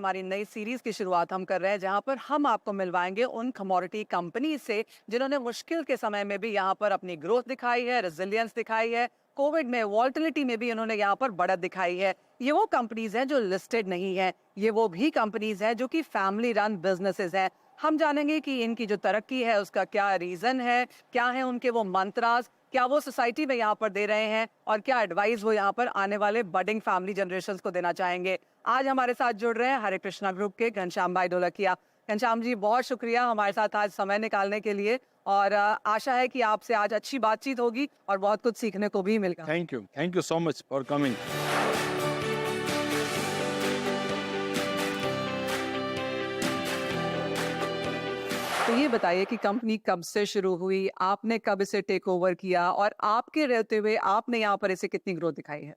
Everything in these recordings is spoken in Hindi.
हमारी नई सीरीज की शुरुआत हम कर रहे हैं, जहां पर हम आपको मिलवाएंगे उन कमोडिटी कंपनी से जिन्होंने मुश्किल के समय में भी यहां पर अपनी ग्रोथ दिखाई है, रेजिलियंस दिखाई है। कोविड में वॉल्टिलिटी में भी उन्होंने यहां पर बढ़त दिखाई है। ये वो कंपनीज हैं जो लिस्टेड नहीं है, ये वो भी कंपनीज हैं जो कि फैमिली रन बिजनेसेस हैं। हम जानेंगे कि इनकी जो तरक्की है उसका क्या रीजन है, क्या है उनके वो मंत्रास, क्या वो सोसाइटी में यहाँ पर दे रहे हैं और क्या एडवाइस वो यहाँ पर आने वाले बडिंग फैमिली जनरेशंस को देना चाहेंगे। आज हमारे साथ जुड़ रहे हैं हरे कृष्णा ग्रुप के घनश्याम भाई ढोलकिया। घनश्याम जी, बहुत शुक्रिया हमारे साथ आज समय निकालने के लिए, और आशा है कि आपसे आज अच्छी बातचीत होगी और बहुत कुछ सीखने को भी मिलेगा। Thank you so much for coming. तो ये बताइए कि कंपनी कब से शुरू हुई, आपने कब इसे टेक ओवर किया और आपके रहते हुए आपने यहाँ पर इसे कितनी ग्रोथ दिखाई है?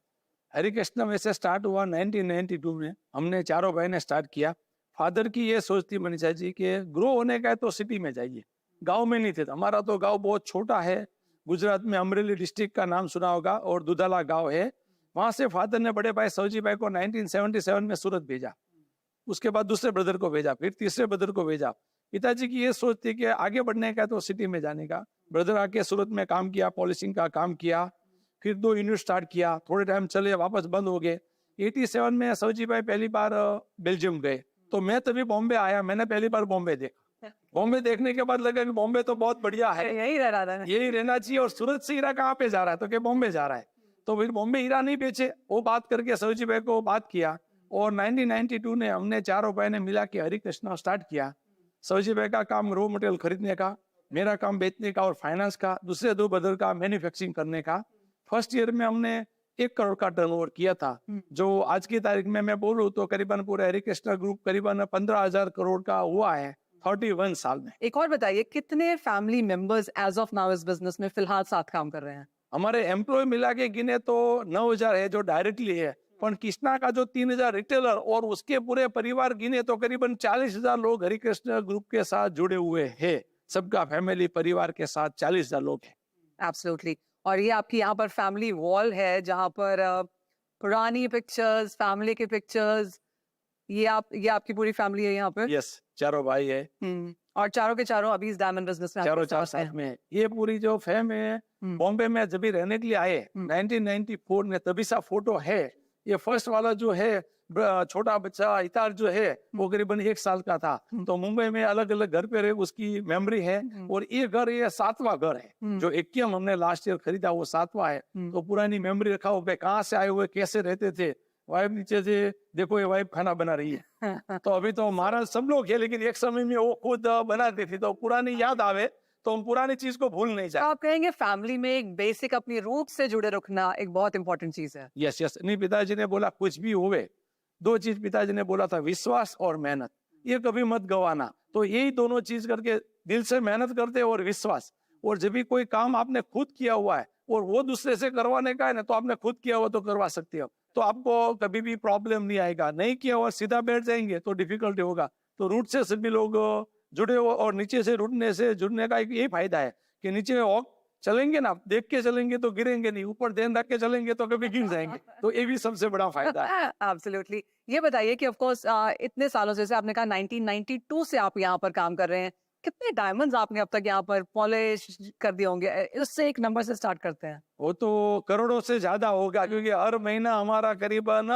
हरे कृष्णा वैसे स्टार्ट हुआ 1992 में। हमने चारों भाई ने स्टार्ट किया। फादर की ये सोच थी मनीषा जी के ग्रो होने का है तो सिटी में जाइए, गांव में नहीं थे। हमारा तो गांव बहुत छोटा है, गुजरात में अमरेली डिस्ट्रिक्ट का नाम सुना होगा, और दुधाला गांव है। वहां से फादर ने बड़े भाई सौजी भाई को 1977 में सूरत भेजा। उसके बाद दूसरे ब्रदर को भेजा, फिर तीसरे ब्रदर को भेजा। पिताजी की ये सोच थी कि आगे बढ़ने का तो सिटी में जाने का। ब्रदर आके सूरत में काम किया, पॉलिशिंग का काम किया, फिर 2 यूनिट स्टार्ट किया, थोड़े टाइम चले, वापस बंद हो गए। 87 में सौजी भाई पहली बार बेल्जियम गए, तो मैं तभी बॉम्बे आया। मैंने पहली बार बॉम्बे देखा। बॉम्बे देखने के बाद लगा कि बॉम्बे तो बहुत बढ़िया है, यही रह रहा है। यही रहना चाहिए। और सूरत से हीरा कहाँ पे जा रहा है, तो क्या बॉम्बे जा रहा है। तो फिर बॉम्बे हीरा नहीं बेचे, वो बात करके सौजी भाई को बात किया, और 1992 में हमने चारों भाई ने मिला के हरे कृष्णा स्टार्ट किया। सौजी भाई का काम रॉ मटेरियल खरीदने का, मेरा काम बेचने का और फाइनेंस का, दूसरे 2 ब्रदर का मैन्युफैक्चरिंग करने का। फर्स्ट ईयर में हमने 1 करोड़ का टर्नओवर किया था, जो आज की तारीख में मैं बोलूं तो करीबन पूरा हरे कृष्णा ग्रुप करीबन 15,000 करोड़ का हुआ है 31 साल में। एक और बताइए, कितने family members as of now इस बिजनेस में फिलहाल साथ काम कर रहे हैं? हमारे एम्प्लॉय मिला के गिने तो 9,000 है जो डायरेक्टली है, पर कृष्णा का जो 3,000 रिटेलर और उसके पूरे परिवार गिने तो करीबन 40,000 लोग हरे कृष्णा ग्रुप के साथ जुड़े हुए हैं। सबका फैमिली परिवार के साथ 40,000 लोग हैं। एब्सोल्युटली। और ये आपकी यहाँ पर फैमिली वॉल है जहाँ पर पुरानी पिक्चर्स, फैमिली की पिक्चर्स, ये आपकी पूरी फैमिली है यहाँ पर? यस, चारों भाई है। और चारों के चारों अभी इस डायमंड बिजनेस में चारों साथ में। ये पूरी जो फैम है बॉम्बे में जब भी रहने के लिए आए 1994 में, तभी सा फोटो है। ये फर्स्ट वाला जो है छोटा बच्चा इतार जो है वो करीबन 1 साल का था, तो मुंबई में अलग अलग घर पे रहे, उसकी मेमोरी है। और ये घर, ये 7वां घर है। जो 21 हमने लास्ट ईयर खरीदा वो 7वां है, तो पुरानी मेमोरी रखा हुआ, कहाँ से आए हुए, कैसे रहते थे। वाइफ नीचे से देखो, ये वाइफ खाना बना रही है। तो अभी तो हमारा सब लोग है, लेकिन एक समय में वो खुद बनाती थी, तो पुरानी याद आवे तो हम पुरानी चीज को भूल नहीं तो जाए। आप कहेंगे फैमिली में एक बेसिक अपनी रूट से जुड़े रखना एक बहुत इंपॉर्टेंट चीज है। यस यस, नहीं, पिताजी ने बोला कुछ भी होवे, 2 चीज पिताजी ने बोला था, विश्वास और मेहनत, ये कभी मत गवाना। तो यही दोनों चीज करके दिल से मेहनत करते और विश्वास। और जब भी कोई काम आपने खुद किया हुआ है और वो दूसरे से करवाने का है ना, तो आपने खुद किया हुआ तो करवा सकते हो, तो आपको कभी भी प्रॉब्लम नहीं आएगा। नहीं किया हुआ सीधा बैठ जाएंगे तो डिफिकल्टी होगा। तो रूट से सभी लोग जुड़े हो, और नीचे से जुड़ने का एक यही फायदा है कि नीचे चलेंगे ना, देख के चलेंगे तो गिरेंगे नहीं, ऊपर ध्यान रख के चलेंगे तो कभी गिर जाएंगे। तो ये भी सबसे बड़ा फायदा है। एब्सोल्युटली। ये बताइए कि ऑफ कोर्स इतने सालों से, जैसे आपने कहा 1992 से आप यहाँ पर काम कर रहे हैं, कितने डायमंड्स आपने अब तक यहाँ पर पॉलिश कर दिए होंगे? उससे एक नंबर से स्टार्ट करते हैं। वो तो करोड़ों से ज्यादा होगा, क्योंकि हर महीना हमारा करीबन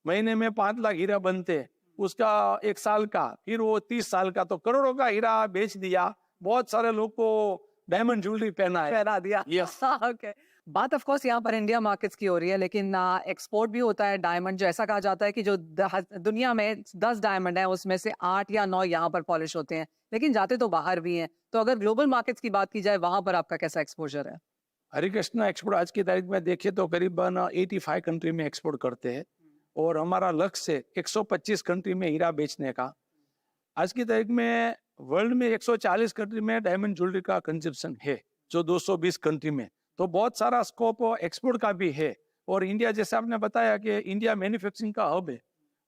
महीने में 5 लाख हीरा बनते हैं। उसका 1 साल का, फिर वो 30 साल का, तो करोड़ों का हीरा बेच दिया। बहुत सारे लोग को डायमंड ज्वेलरी पहना दिया। यस। ओके। बात ऑफ कोर्स यहाँ पर इंडिया मार्केट्स की हो रही है, लेकिन एक्सपोर्ट भी होता है डायमंड। जो ऐसा कहा जाता है कि जो दुनिया में 10 डायमंड है उसमें से 8 या 9 यहाँ पर पॉलिश होते हैं, लेकिन जाते तो बाहर भी हैं। तो अगर ग्लोबल मार्केट्स की बात की जाए, वहां पर आपका कैसा एक्सपोजर है? हरे कृष्णा एक्सपोर्ट आज की तारीख में देखे तो करीबन 85 कंट्री में एक्सपोर्ट करते हैं, और हमारा लक्ष्य है 125 कंट्री में हीरा बेचने का। आज की तारीख में वर्ल्ड में 140 कंट्री में डायमंड ज्वेलरी का कंजप्शन है, जो 220 कंट्री में। तो बहुत सारा स्कोप एक्सपोर्ट का भी है। और इंडिया, जैसे आपने बताया कि इंडिया मैन्युफैक्चरिंग का हब है,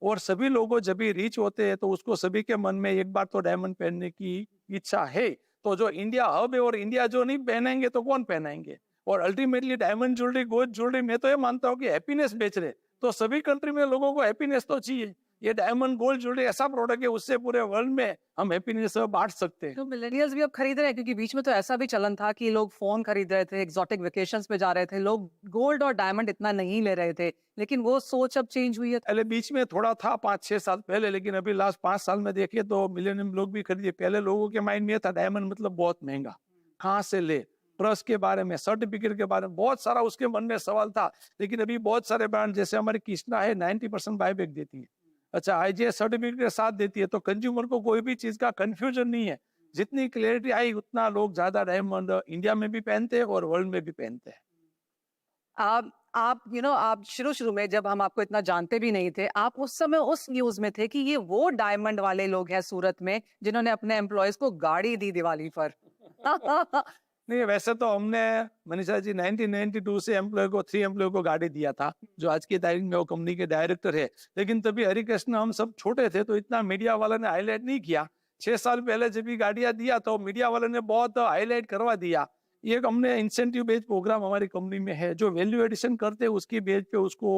और सभी लोगों जब भी रीच होते हैं तो उसको सभी के मन में एक बार तो डायमंड पहनने की इच्छा है। तो जो इंडिया हब है, और इंडिया जो नहीं पहनेंगे तो कौन पहनाएंगे। और ultimately diamond jewellery, gold jewellery, मैं तो ये मानता हूँ कि हैप्पीनेस बेच रहे, तो सभी कंट्री में लोगों को हैप्पीनेस तो चाहिए। ये डायमंड गोल्ड ज्वेलरी ऐसा प्रोडक्ट है, उससे पूरे वर्ल्ड में हम हैप्पीनेस बांट सकते हैं। तो मिलेनियल्स भी अब खरीद रहे हैं, क्योंकि बीच में तो ऐसा भी चलन था कि लोग फोन खरीद रहे थे, एक्सोटिक वेकेशंस पे जा रहे थे, लोग गोल्ड और डायमंड इतना नहीं ले रहे थे, लेकिन वो सोच अब चेंज हुई है। पहले बीच में थोड़ा था 5-6 साल पहले, लेकिन अभी लास्ट 5 साल में देखिए तो मिलेनियम लोग भी खरीदे। पहले लोगों के माइंड में ये था डायमंड मतलब बहुत महंगा, कहाँ से ले, ट्रस्ट के बारे में, सर्टिफिकेट के बारे में बहुत सारा उसके मन में सवाल था। लेकिन अभी बहुत सारे ब्रांड जैसे हमारी कृष्णा है 90% बायबैक देती है, अच्छा आईजीएस सर्टिफिकेट के साथ देती है, तो कंज्यूमर को कोई भी चीज का कंफ्यूजन नहीं है। जितनी क्लियरिटी आई उतना लोग ज्यादा डायमंड इंडिया में भी पहनते हैं और वर्ल्ड में भी पहनते हैं। आप आप शुरू में जब हम आपको इतना जानते भी नहीं थे, आप उस समय उस न्यूज में थे कि ये वो डायमंड वाले लोग हैं सूरत में जिन्होंने अपने एम्प्लॉयज को गाड़ी दी दिवाली पर। नहीं, वैसे तो हमने मनीषा जी 1992 से एम्प्लॉय को 3 एम्प्लॉय को गाड़ी दिया था, जो आज की तारीख में वो कंपनी के डायरेक्टर है। लेकिन तभी हरिकृष्ण हम सब छोटे थे तो इतना मीडिया वाले ने हाईलाइट नहीं किया। 6 साल पहले जब भी गाड़ियां दिया तो मीडिया वाले ने बहुत हाईलाइट करवा दिया। ये हमने इंसेंटिव बेस्ड प्रोग्राम हमारी कंपनी में है, जो वैल्यू एडिशन करते उसकी बेस पे उसको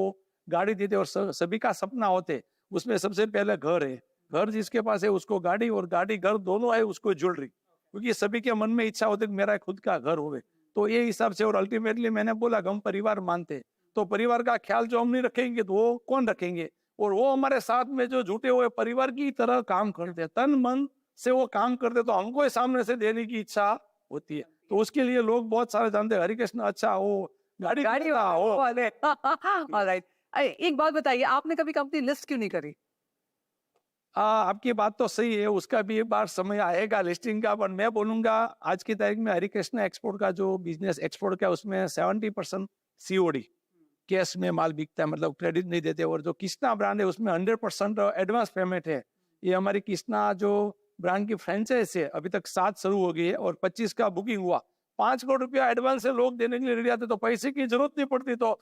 गाड़ी देते, और सभी का सपना होते उसमें सबसे पहले घर है, घर जिसके पास है उसको गाड़ी, और गाड़ी घर दोनों है उसको ज्वेलरी, क्योंकि सभी के मन में इच्छा होती है कि मेरा खुद का घर होवे। तो ये हिसाब से, और अल्टीमेटली मैंने बोला कि हम परिवार मानते, तो परिवार का ख्याल जो हम नहीं रखेंगे तो वो कौन रखेंगे, और वो हमारे साथ में जो जुटे हुए परिवार की तरह काम करते, तन मन से वो काम करते, तो हमको सामने से देने की इच्छा होती है। तो उसके लिए लोग बहुत सारे जानते हैं हरिकृष्ण अच्छा वो गाड़ी गाड़ी वाले। ऑलराइट, एक बात बताइए, आपने कभी कंपनी लिस्ट क्यों नहीं करी? आपकी बात तो सही है, उसका भी एक बार समय आएगा लिस्टिंग का, पर मैं बोलूंगा आज की तारीख में हरिकृष्ण एक्सपोर्ट का जो बिजनेस एक्सपोर्ट का उसमें 70% सीओडी कैश में माल बिकता है, मतलब क्रेडिट नहीं देते। और जो कृष्णा ब्रांड है उसमें 100% एडवांस पेमेंट है। ये हमारी कृष्णा जो ब्रांड की फ्रेंचाइज है अभी तक 7 शुरू हो गई है और 25 का बुकिंग हुआ। 5 करोड़ रुपया एडवांस से लोग देने के लिए रेडी आते, तो पैसे की जरूरत नहीं पड़ती। तो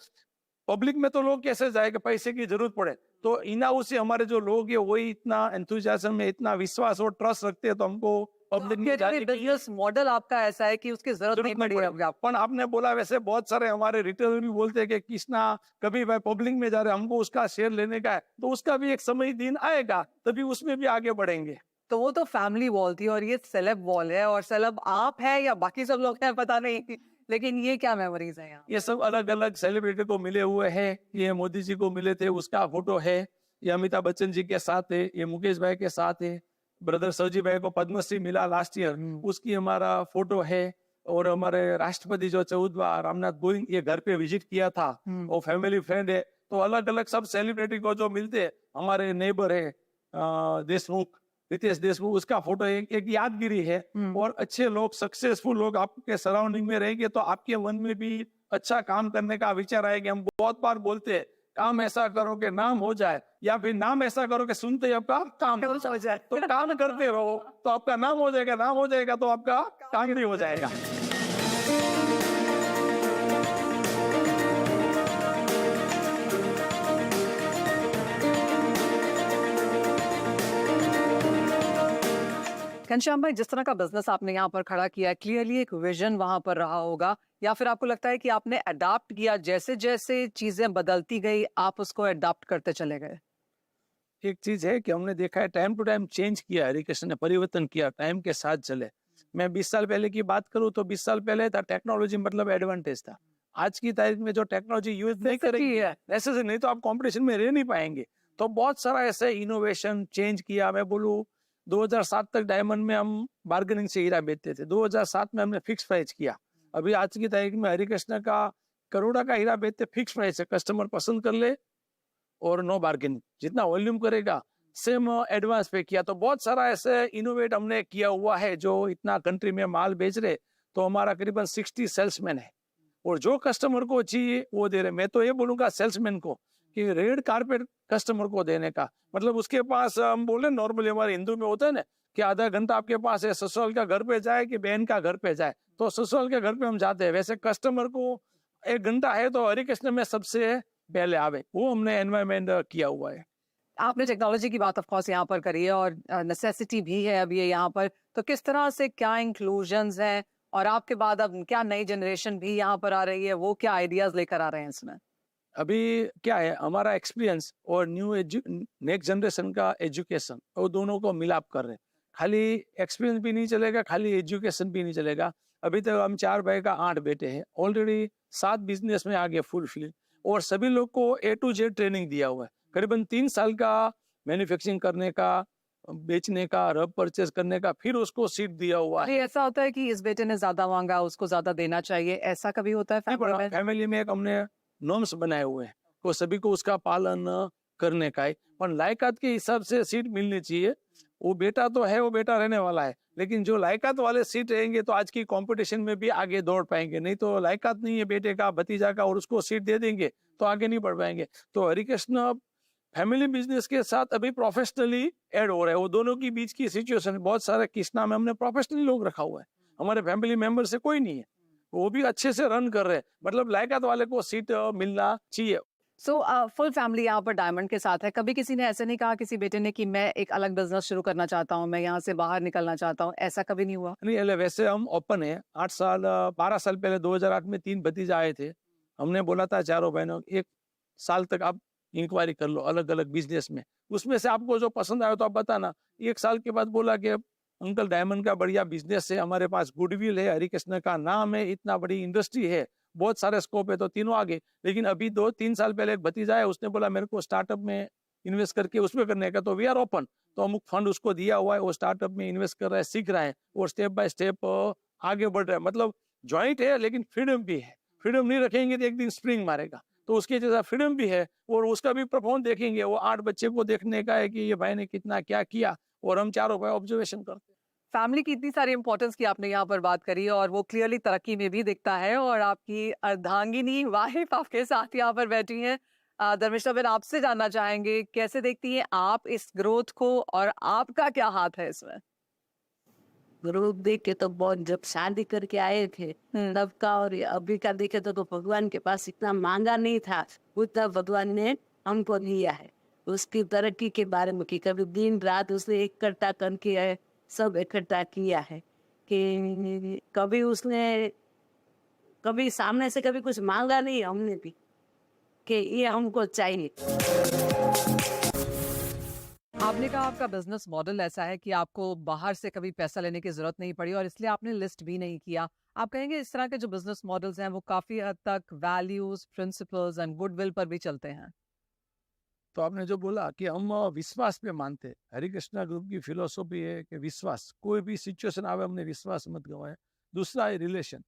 पब्लिक में तो लोग कैसे जाएगा, पैसे की जरूरत पड़े तो इन हाउस से हमारे जो लोग है वही इतना एंथुसियाज्म में, इतना विश्वास और ट्रस्ट रखते हैं, तो हमको पब्लिक में जाने की बिजनेस मॉडल आपका ऐसा है कि उसकी जरूरत नहीं पड़ी है आपको। पण आपने बोला वैसे बहुत सारे हमारे रिटेलर भी बोलते हैं कि कृष्णा कभी भाई पब्लिक में जा रहे हैं, हमको उसका शेयर लेने का है, तो उसका भी एक समय दिन आएगा, तभी उसमें भी आगे बढ़ेंगे। तो वो तो फैमिली वॉल थी और ये सेलेब वॉल है, और सेलेब आप है या बाकी सब लोग हैं पता नहीं, लेकिन ये क्या मेमोरीज है यहाँ? ये सब अलग अलग सेलिब्रिटी को मिले हुए हैं। ये मोदी जी को मिले थे उसका फोटो है, ये अमिताभ बच्चन जी के साथ है, ये मुकेश भाई के साथ है, ब्रदर सरजी भाई को पद्मश्री मिला लास्ट ईयर, उसकी हमारा फोटो है। और हमारे राष्ट्रपति जो 14वां रामनाथ कोविंद ये घर पे विजिट किया था, वो फैमिली फ्रेंड है। तो अलग अलग सब सेलिब्रिटी को जो मिलते हैं, हमारे नेबर है देशमुख, रितेश देशमुख, उसका फोटो एक यादगिरी है। और अच्छे लोग, सक्सेसफुल लोग आपके सराउंडिंग में रहेंगे तो आपके मन में भी अच्छा काम करने का विचार आएगा। हम बहुत बार बोलते हैं काम ऐसा करो कि नाम हो जाए, या फिर नाम ऐसा करो कि सुनते ही आपका काम हो जाए। तो काम करते रहो तो आपका नाम हो जाएगा, नाम हो जाएगा तो आपका काम भी हो जाएगा। घनश्याम भाई, जिस तरह का बिजनेस आपने यहाँ पर खड़ा किया है, क्लियरली एक विजन वहां पर रहा होगा, या फिर आपको लगता है कि आपने अडाप्ट किया, जैसे जैसे चीजें बदलती गई आप उसको अडाप्ट करते चले गए? एक चीज है कि हमने देखा है टाइम टू टाइम चेंज किया, हरिकृष्ण ने परिवर्तन किया, टाइम के साथ चले। मैं 20 साल पहले की बात करूं तो 20 साल पहले था टेक्नोलॉजी मतलब एडवांटेज था। आज की तारीख में जो टेक्नोलॉजी यूज नहीं करेगी है ऐसे से, नहीं तो आप कंपटीशन में रह नहीं पाएंगे। तो बहुत सारा ऐसे इनोवेशन चेंज किया। मैं बोलूँ 2007 तक डायमंड में हम बार्गेनिंग से हीरा बेचते थे, 2007 में हमने फिक्स प्राइस किया। अभी आज की तारीख में हरिकृष्ण का करोड़ा का हीरा बेचते फिक्स प्राइस है, कस्टमर पसंद कर ले और नो बार्गेनिंग, जितना वॉल्यूम करेगा सेम एडवांस पे किया। तो बहुत सारा ऐसे इनोवेट हमने किया हुआ है, जो इतना कंट्री में माल बेच रहे, तो हमारा करीबन 60 सेल्समैन है और जो कस्टमर को चाहिए वो दे रहे। मैं तो ये बोलूंगा सेल्समैन को कि रेड कारपेट कस्टमर को देने का मतलब, उसके पास हम बोले नॉर्मली हमारे हिंदू में होता है ना कि आधा घंटा आपके पास है, ससुराल का घर पे जाए कि बहन का घर पे जाए, तो ससुराल के घर पे हम जाते हैं। वैसे कस्टमर को 1 घंटा है तो हरिकृष्ण में सबसे पहले आवे, वो हमने एनवायरमेंट किया हुआ है। आपने टेक्नोलॉजी की बात ऑफ कोर्स यहाँ पर करी है और नेसेसिटी भी है अब ये यहाँ पर, तो किस तरह से क्या इंक्लूजन्स हैं, और आपके बाद अब क्या नई जनरेशन भी यहाँ पर आ रही है, वो क्या आइडियाज लेकर आ रहे हैं इसमें? अभी क्या है, हमारा एक्सपीरियंस और नेक्स्ट जनरेशन का एजुकेशन, वो दोनों को मिलाप कर रहे हैं। खाली एक्सपीरियंस भी नहीं चलेगा, खाली एजुकेशन भी नहीं चलेगा। अभी तक हम 4 भाई का 8 बेटे हैं, ऑलरेडी 7 बिजनेस में आगे फुल फिल, और सभी लोग को A to Z ट्रेनिंग दिया हुआ है। करीबन 3 साल का मैन्युफैक्चरिंग करने का, बेचने का, रब परचेज करने का, फिर उसको सीट दिया हुआ है। अरे ऐसा होता है कि इस बेटे ने ज्यादा मांगा, उसको ज्यादा देना चाहिए, ऐसा कभी होता है फैमिली में? फैमिली में एक हमने नॉर्म्स बनाए हुए हैं, तो सभी को उसका पालन करने का है, पर लायकात के हिसाब से सीट मिलनी चाहिए। वो बेटा तो है, वो बेटा रहने वाला है, लेकिन जो लायकात वाले सीट रहेंगे तो आज की कंपटीशन में भी आगे दौड़ पाएंगे। नहीं तो लायकात नहीं है बेटे का, भतीजा का, और उसको सीट दे देंगे तो आगे नहीं बढ़ पाएंगे। तो हरिकृष्ण फैमिली बिजनेस के साथ अभी प्रोफेशनली ऐड हो रहा है। वो दोनों की बीच की सिचुएशन, बहुत सारे कृष्णा में हमने प्रोफेशनली लोग रखा हुआ है, हमारे फैमिली मेंबर से कोई नहीं है, वो भी अच्छे से रन कर रहे हैं। मतलब लायकात वाले को सीट मिलना चाहिए। सो फुल फैमिली यहाँ पर डायमंड के साथ है। कभी किसी ने ऐसे नहीं कहा किसी बेटे ने कि मैं एक अलग बिजनेस शुरू करना चाहता हूँ, मैं यहाँ से बाहर निकलना चाहता हूँ, ऐसा कभी नहीं हुआ? नहीं, वैसे हम ओपन है। 12 साल पहले 2008 में 3 भतीजा आए थे। हमने बोला था चारों बहनों, 1 साल तक आप इंक्वायरी कर लो अलग अलग बिजनेस में, उसमें से आपको जो पसंद आया तो आप बताना। 1 साल के बाद बोला कि अंकल डायमंड का बढ़िया बिजनेस है, हमारे पास गुडविल है, हरिकृष्ण का नाम है, इतना बड़ी इंडस्ट्री है, बहुत सारे स्कोप है, तो तीनों आगे। लेकिन अभी 2-3 साल पहले एक भतीजा है, उसने बोला मेरे को स्टार्टअप में इन्वेस्ट करके उसमें करने का, तो वी आर ओपन। तो अमुक फंड उसको दिया हुआ है, वो स्टार्टअप में इन्वेस्ट कर रहा है, सीख रहा है, और स्टेप बाय स्टेप आगे बढ़ रहा है। मतलब ज्वाइंट है लेकिन फ्रीडम भी है। फ्रीडम नहीं रखेंगे तो एक दिन स्प्रिंग मारेगा, तो उसके जैसा फ्रीडम भी है, और उसका भी परफॉर्म देखेंगे। वो 8 बच्चे को देखने का है कि ये भाई ने कितना क्या किया, और हम चारों भाई ऑब्जर्वेशन करते हैं। फैमिली की इतनी सारी इंपॉर्टेंस की आपने यहाँ पर बात करी, और वो क्लियरली तरक्की में भी दिखता है, और आपकी अर्धांगिनी वाइफ आपके साथ यहाँ पर बैठी हैं। धर्मिष्ठा बहन, आपसे जानना चाहेंगे कैसे देखती हैं आप इस ग्रोथ को, और आपका क्या हाथ है इसमें? ग्रुप देख के तो बहुत, जब शादी करके आए थे तब का और अभी का देखे तो भगवान के पास इतना मांगा नहीं था, उतना भगवान ने हमको दिया है। उसकी तरक्की के बारे में कि कभी दिन रात उसने इकट्ठा करके सब इकट्ठा किया है, कि कभी उसने कभी सामने से कभी कुछ मांगा नहीं, हमने भी कि ये हमको चाहिए। आपने कहा आपका बिजनेस मॉडल ऐसा है कि आपको बाहर से कभी पैसा लेने की जरूरत नहीं पड़ी, और इसलिए आपने लिस्ट भी नहीं किया। आप कहेंगे इस तरह के जो बिजनेस मॉडल्स हैं वो काफी हद तक वैल्यूज, प्रिंसिपल्स एंड गुडविल पर भी चलते हैं। तो आपने जो बोला कि हम विश्वास पे मानते हैं, हरिकृष्णा ग्रुप की फिलोसॉफी है कि विश्वास, कोई भी सिचुएशन आवे हमने विश्वास मत गवाए। दूसरा है रिलेशन,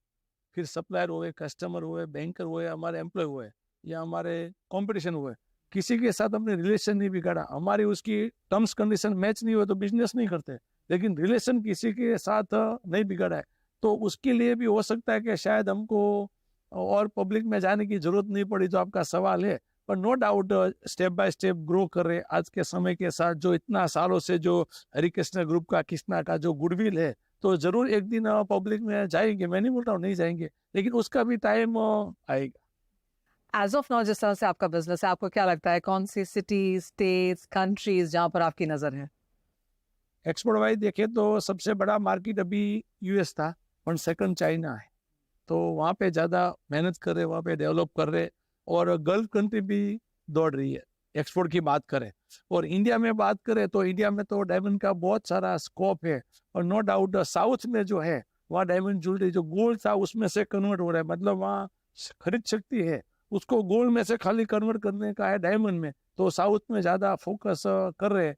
फिर सप्लायर हुए, कस्टमर हुए, बैंकर हुए, हमारे एम्प्लॉय हुए, या हमारे कंपटीशन हुए, किसी के साथ हमने रिलेशन नहीं बिगाड़ा। हमारी उसकी टर्म्स कंडीशन मैच नहीं हुए तो बिजनेस नहीं करते, लेकिन रिलेशन किसी के साथ नहीं बिगाड़ा है, तो उसके लिए भी हो सकता है कि शायद हमको और पब्लिक में जाने की जरूरत नहीं पड़ी, जो आपका सवाल है। पर no doubt step by step grow कर रहे आज के समय के साथ। जो इतना सालों से जो हरिकृष्ण ग्रुप का, कृष्णा का जो गुडविल है, तो जरूर एक दिन पब्लिक में जाएंगे। मैं नहीं बोल रहा हूँ नहीं जाएंगे, लेकिन उसका भी टाइम आएगा। एज ऑफ नाउ जिस तरह से आपका बिजनेस है, आपको क्या लगता है कौन सी सिटीज, स्टेट्स, कंट्रीज जहां पर आपकी नजर है? एक्सपोर्ट वाइज देखे तो सबसे बड़ा मार्केट अभी यूएस था, और सेकंड चाइना है। तो वहाँ पे ज़्यादा मेहनत कर रहे, वहाँ पे डेवलप कर रहे, और गल्फ कंट्री भी दौड़ रही है एक्सपोर्ट की बात करें। और इंडिया में बात करें तो इंडिया में तो डायमंड का बहुत सारा स्कोप है, और नो डाउट साउथ में जो है वहाँ डायमंड ज्वेलरी जो गोल्ड था उसमें से कन्वर्ट हो रहा है। मतलब वहाँ खरीद शक्ति है, उसको गोल्ड में से खाली कन्वर्ट करने का है डायमंड में, तो साउथ में ज़्यादा फोकस कर रहे हैं।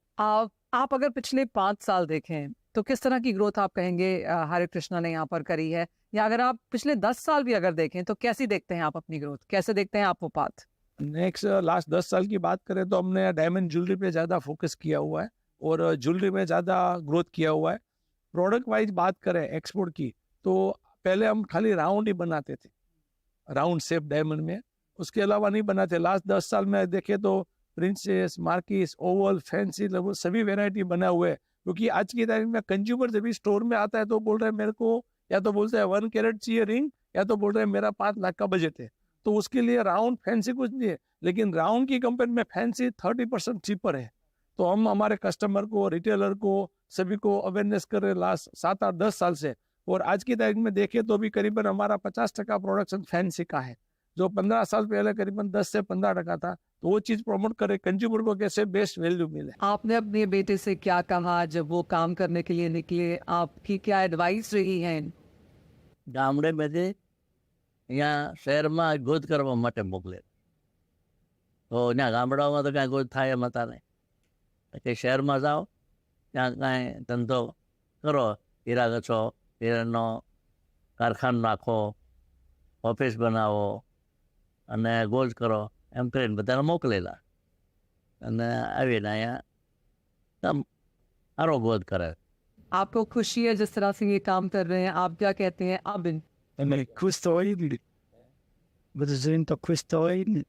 आप अगर पिछले 5 साल देखें तो किस तरह की ग्रोथ आप कहेंगे हरिकृष्णा ने यहाँ पर करी है? या अगर आप पिछले 10 साल भी अगर देखें तो कैसी देखते हैं आप अपनी ग्रोथ, कैसे देखते हैं आप वो पाथ? नेक्स्ट लास्ट 10 साल की बात करें तो हमने डायमंड ज्वेलरी पे ज़्यादा फोकस किया हुआ है, और ज्वेलरी में ज़्यादा ग्रोथ किया हुआ है। प्रोडक्ट वाइज बात करें एक्सपोर्ट की, तो पहले हम खाली राउंड ही बनाते थे, राउंड शेप डायमंड में, उसके अलावा नहीं बनाते। लास्ट 10 साल में देखे तो प्रिंसेस, मार्किस, ओवल, फैंसी, लगभग सभी वेराइटी बना हुए है। क्योंकि आज की तारीख में कंज्यूमर जब भी स्टोर में आता है तो बोल रहे हैं मेरे को, या तो बोलते हैं 1 कैरेट चाहिए रिंग, या तो बोल रहे हैं मेरा 5 लाख का बजट है। तो उसके लिए राउंड फैंसी कुछ नहीं है, लेकिन राउंड की कंपेयर में फैंसी 30% चीपर है। तो हम हमारे कस्टमर को, रिटेलर को, सभी को अवेयरनेस कर रहे लास्ट 7-8-10 साल से। और आज की तारीख में देखें तो भी करीबन हमारा 50% प्रोडक्शन फैंसी का है। जो 15 साल पहले करीबन 10 से 15% था, तो वो चीज प्रमोट करे, कंज्यूमर को कैसे बेस्ट वैल्यू मिले। आपने अपने बेटे से क्या कहा जब वो काम करने के लिए निकले? आपकी क्या एडवाइस रही है? ગામડેમાંથી અહીંયા શહેરમાં ગોત કરવા માટે મોકલે, તો ત્યાં ગામડાઓમાં તો કાંઈ ગોત થાય એમ હતા નહીં. કે શહેરમાં જાઓ, ત્યાં કાંઈ ધંધો કરો, હીરા ગછો, હીરાનો કારખાનો નાખો, ઓફિસ બનાવો અને ગોત કરો, એમ કરીને બધાને મોકલેલા. અને આવીને અહીંયા કામ સારો ગોત કરે. आपको खुशी है जिस तरह से ये काम कर रहे हैं? आप क्या कहते हैं अब? Men kustøyden. Bedoeling toch kustøyden.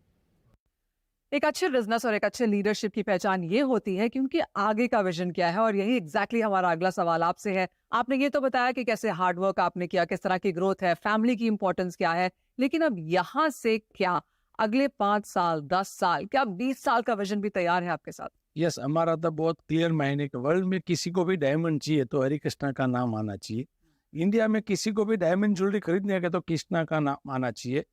एक अच्छे बिजनेस और एक अच्छे लीडरशिप की पहचान ये होती है कि उनके आगे का विजन क्या है, और यही एग्जैक्टली हमारा अगला सवाल आपसे है. आपने ये तो बताया कि कैसे हार्डवर्क आपने किया, किस तरह की ग्रोथ है, फैमिली की इंपॉर्टेंस क्या है, लेकिन अब यहाँ से क्या अगले 5 साल, 10 साल, क्या 20 साल का विजन भी तैयार है आपके साथ? यस, हमारा तो बहुत क्लियर माइंड है कि वर्ल्ड में किसी को भी डायमंड चाहिए तो हरि कृष्णा का नाम आना चाहिए. इंडिया में किसी को भी डायमंड ज्वेलरी खरीदने का तो कृष्णा का नाम आना चाहिए.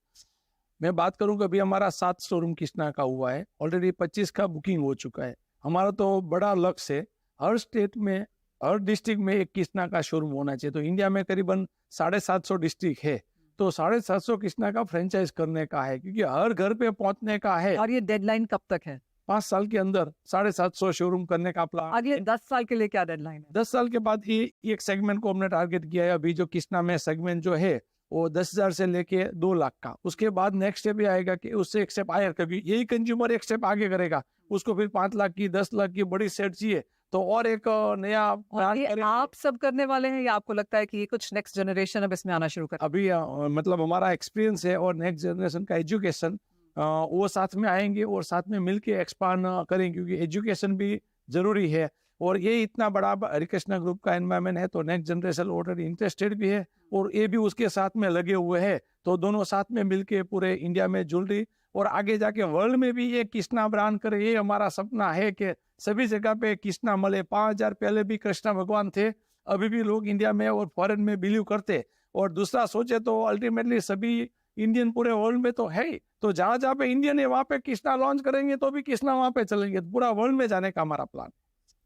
मैं बात करूं कि अभी हमारा 7 शोरूम कृष्णा का हुआ है, ऑलरेडी 25 का बुकिंग हो चुका है. हमारा तो बड़ा लक्ष्य है हर स्टेट में, हर डिस्ट्रिक्ट में एक कृष्णा का शोरूम होना चाहिए. तो इंडिया में करीबन 750 डिस्ट्रिक्ट है, तो 750 कृष्णा का फ्रेंचाइज करने का है, क्योंकि हर घर पे पहुंचने का है. और ये डेडलाइन कब तक है? 5 साल के अंदर 750 शोरूम करने का प्लान. अगले 10 साल के लिए क्या डेडलाइन है? 10 साल के बाद ये एक सेगमेंट को हमने टारगेट किया है. अभी जो कृष्णा में सेगमेंट जो है वो 10,000 से लेके 2 लाख का. उसके बाद नेक्स्ट स्टेप ये आएगा कि उससे एक स्टेप आया, कभी यही कंज्यूमर एक स्टेप आगे करेगा, उसको फिर 5 लाख की, 10 लाख की बड़ी सेट चाहिए, तो और एक नया और brand ये करेंगे. आप सब करने वाले हैं या आपको लगता है कि ये कुछ नेक्स्ट जनरेशन अब इसमें आना शुरू कर? अभी मतलब हमारा एक्सपीरियंस है और नेक्स्ट जनरेशन का एजुकेशन, वो साथ में आएंगे और साथ में मिलके एक्सपांड करेंगे, क्योंकि एजुकेशन भी जरूरी है. और ये इतना बड़ा हरिकृष्णा ग्रुप का एनवायरमेंट है, तो नेक्स्ट जनरेशन ऑलरेडी इंटरेस्टेड भी है और ये भी उसके साथ में लगे हुए हैं. तो दोनों साथ में मिलके पूरे इंडिया में ज्वेलरी और आगे जाके वर्ल्ड में भी ये कृष्णा ब्रांड करे, ये हमारा सपना है कि सभी जगह पे कृष्णा मिले. 5000 पहले भी कृष्णा भगवान थे, अभी भी लोग इंडिया में और फॉरेन में बिलीव करते. और दूसरा सोचे तो अल्टीमेटली सभी इंडियन पूरे वर्ल्ड में तो है ही, तो जहाँ जहाँ पे इंडियन है वहाँ पे कृष्णा लॉन्च करेंगे तो भी कृष्णा वहाँ पे चलेंगे. पूरा वर्ल्ड में जाने का हमारा प्लान.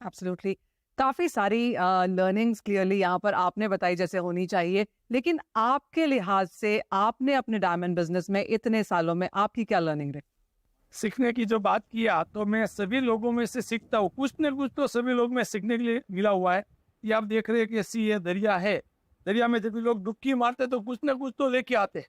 एब्सोल्युटली. काफी सारी लर्निंग्स क्लियरली यहाँ पर आपने बताई जैसे होनी चाहिए, लेकिन आपके लिहाज से आपने अपने डायमंड बिजनेस में इतने सालों में आपकी क्या लर्निंग रही? सीखने की जो बात किया, तो मैं सभी लोगों में से सीखता हूँ, कुछ न कुछ तो सभी लोग में सीखने के लिए मिला हुआ है. ये आप देख रहे हैं कि सी है, दरिया है, दरिया में जब भी लोग डुबकी मारते तो कुछ न कुछ तो लेके आते,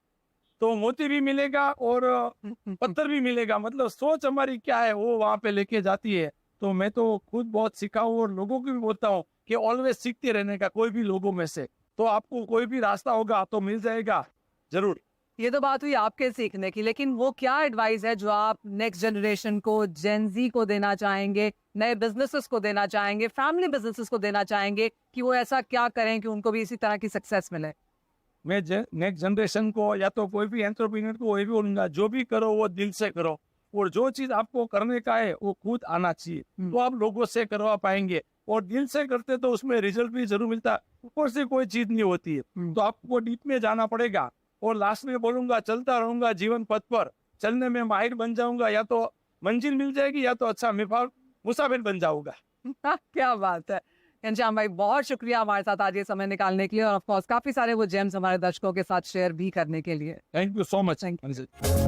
तो मोती भी मिलेगा और पत्थर भी मिलेगा. मतलब सोच हमारी क्या है वो वहां पे लेके जाती है. तो मैं तो खुद बहुत सीखा हूँ और लोगों को भी बोलता हूँ कि ऑलवेज सीखते रहने का, कोई भी लोगों में से, तो आपको कोई भी रास्ता होगा तो मिल जाएगा जरूर. ये तो बात हुई आपके सीखने की, लेकिन वो क्या एडवाइस है जो आप नेक्स्ट जनरेशन को, जेनजी को देना चाहेंगे, नए बिजनेसेस को देना चाहेंगे, फैमिली बिजनेसेस को देना चाहेंगे कि वो ऐसा क्या करें कि उनको भी इसी तरह की सक्सेस मिले? मैं नेक्स्ट जनरेशन को या तो कोई भी एंटरप्रेन्योर को ये भी बोलूंगा, जो भी करो वो दिल से करो, और जो चीज आपको करने का है वो खुद आना चाहिए, तो आप लोगों से करवा पाएंगे. और दिल से करते तो उसमें रिजल्ट भी जरूर मिलता है, ऊपर से कोई चीज नहीं होती है. तो आपको डीप में जाना पड़ेगा. और लास्ट में बोलूंगा, चलता रहूंगा जीवन पथ पर, चलने में माहिर बन जाऊंगा, या तो मंजिल मिल जाएगी या तो अच्छा मुसाफिर बन जाऊंगा. क्या बात है घनश्याम भाई, बहुत शुक्रिया हमारे साथ आज ये समय निकालने के लिए, और ऑफ कोर्स काफी सारे वो जेम्स हमारे दर्शकों के साथ शेयर भी करने के लिए. Thank you so much. Thank you.